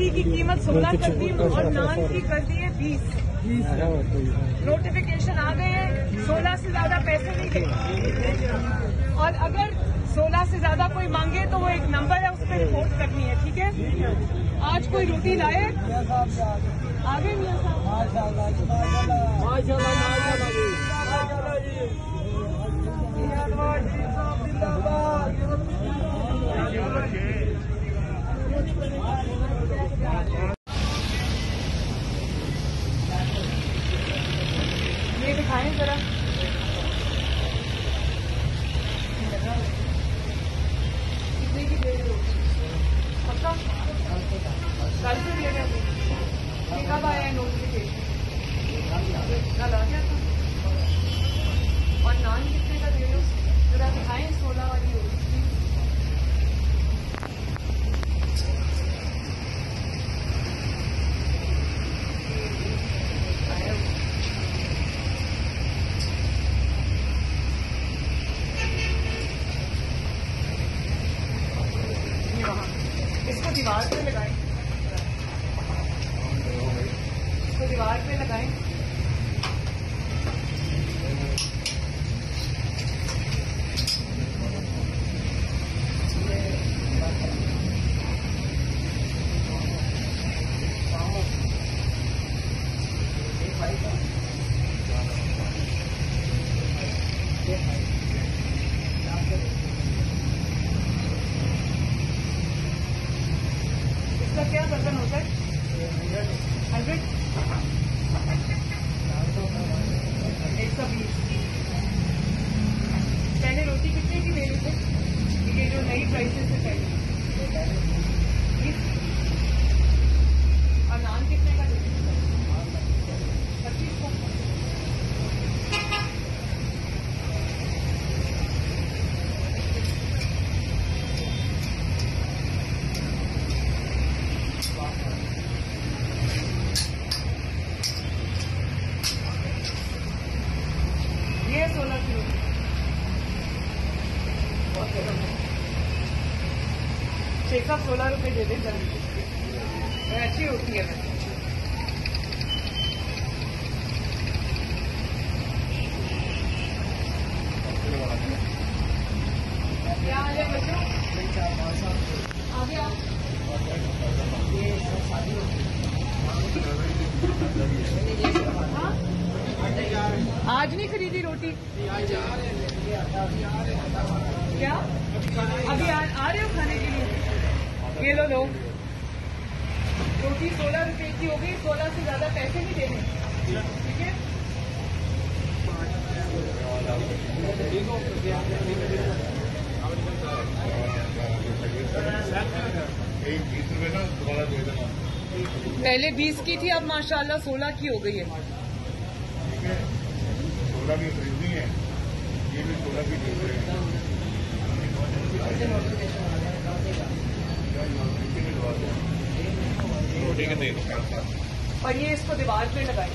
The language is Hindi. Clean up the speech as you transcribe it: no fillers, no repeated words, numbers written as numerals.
रोटी की कीमत 16 कर दी और नान की कर दी है 20। नोटिफिकेशन आ गए हैं, 16 से ज्यादा पैसे नहीं देंगे और अगर 16 से ज्यादा कोई मांगे तो वो एक नंबर है, उस पर रिपोर्ट करनी है। ठीक है, आज कोई रोटी लाए आगे मियां ये दिखाएं जरा। कितने की दे रहे हो? पक्का कल से दे रहे हो? कब आया है नोटिफिकेशन? कल आ गया था। और नान कितने का दे रहे हो? जरा दिखाएं 16 वाली रोटी। इसको दीवार पे लगाएं, इसको दीवार पे लगाएं। इसका क्या वजन होता है? 100 120। पहले रोटी कितने की दे रहे थे? ये जो नई प्राइसेस से पहले 20। और नान कितने का दे रहे थे? 25 का। ये 16 किलो शेख साहब 16 रुपए दे दें जरा, अच्छी होती है। क्या हाल है बच्चों? आगे आओ। हाँ? आज नहीं खरीदी रोटी? क्या अभी आ रहे हो खाने के लिए? ये लो लो, रोटी 16 रुपए की हो गई। 16 से ज्यादा पैसे नहीं देने, ठीक है? पहले 20 की थी, अब माशाल्लाह 16 की हो गई है। 16 की खरीदनी है, ये भी 16 की खरीद रहे हैं। रोटी के तेल और ये इसको दीवार पे लगाए।